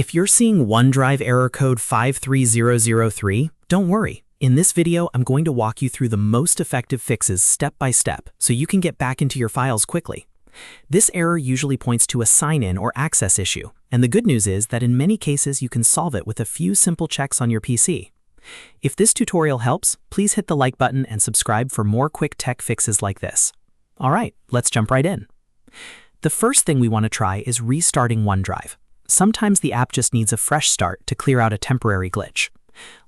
If you're seeing OneDrive error code 53003, don't worry. In this video, I'm going to walk you through the most effective fixes step by step so you can get back into your files quickly. This error usually points to a sign-in or access issue, and the good news is that in many cases you can solve it with a few simple checks on your PC. If this tutorial helps, please hit the like button and subscribe for more quick tech fixes like this. Alright, let's jump right in. The first thing we want to try is restarting OneDrive. Sometimes the app just needs a fresh start to clear out a temporary glitch.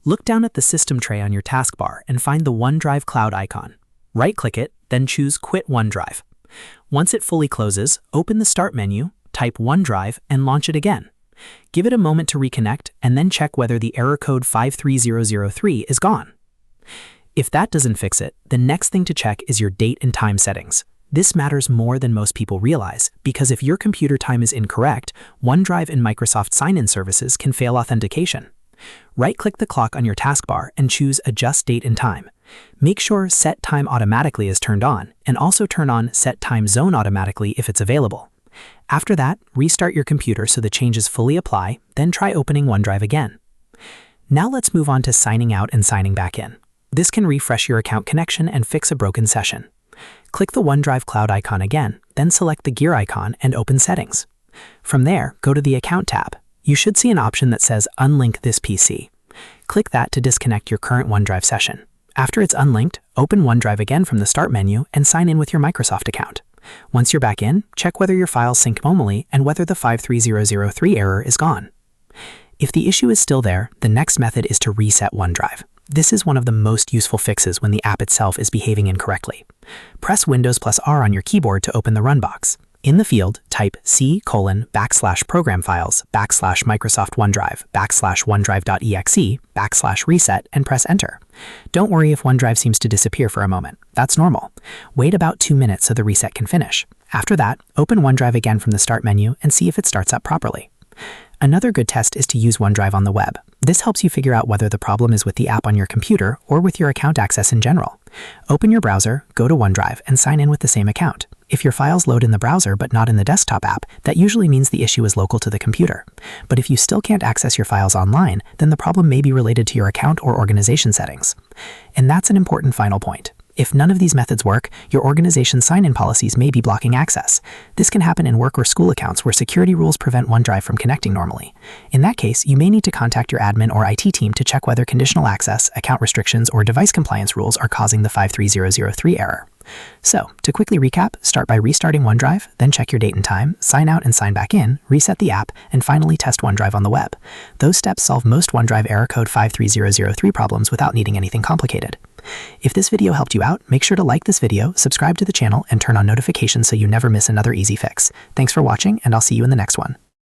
Look down at the system tray on your taskbar and find the OneDrive cloud icon. Right-click it, then choose Quit OneDrive. Once it fully closes, open the Start menu, type OneDrive, and launch it again. Give it a moment to reconnect, and then check whether the error code 53003 is gone. If that doesn't fix it, the next thing to check is your date and time settings. This matters more than most people realize, because if your computer time is incorrect, OneDrive and Microsoft sign-in services can fail authentication. Right-click the clock on your taskbar and choose Adjust Date and Time. Make sure Set Time Automatically is turned on, and also turn on Set Time Zone Automatically if it's available. After that, restart your computer so the changes fully apply, then try opening OneDrive again. Now let's move on to signing out and signing back in. This can refresh your account connection and fix a broken session. Click the OneDrive cloud icon again, then select the gear icon and open Settings. From there, go to the Account tab. You should see an option that says Unlink this PC. Click that to disconnect your current OneDrive session. After it's unlinked, open OneDrive again from the Start menu and sign in with your Microsoft account. Once you're back in, check whether your files sync normally and whether the 53003 error is gone. If the issue is still there, the next method is to reset OneDrive. This is one of the most useful fixes when the app itself is behaving incorrectly. Press Windows+R on your keyboard to open the Run box. In the field, type C:\program files \Microsoft OneDrive \OneDrive.exe \reset and press Enter. Don't worry if OneDrive seems to disappear for a moment. That's normal. Wait about 2 minutes so the reset can finish. After that, open OneDrive again from the Start menu and see if it starts up properly. Another good test is to use OneDrive on the web. This helps you figure out whether the problem is with the app on your computer or with your account access in general. Open your browser, go to OneDrive, and sign in with the same account. If your files load in the browser but not in the desktop app, that usually means the issue is local to the computer. But if you still can't access your files online, then the problem may be related to your account or organization settings. And that's an important final point. If none of these methods work, your organization's sign-in policies may be blocking access. This can happen in work or school accounts where security rules prevent OneDrive from connecting normally. In that case, you may need to contact your admin or IT team to check whether conditional access, account restrictions, or device compliance rules are causing the 53003 error. So, to quickly recap, start by restarting OneDrive, then check your date and time, sign out and sign back in, reset the app, and finally test OneDrive on the web. Those steps solve most OneDrive error code 53003 problems without needing anything complicated. If this video helped you out, make sure to like this video, subscribe to the channel, and turn on notifications so you never miss another easy fix. Thanks for watching, and I'll see you in the next one.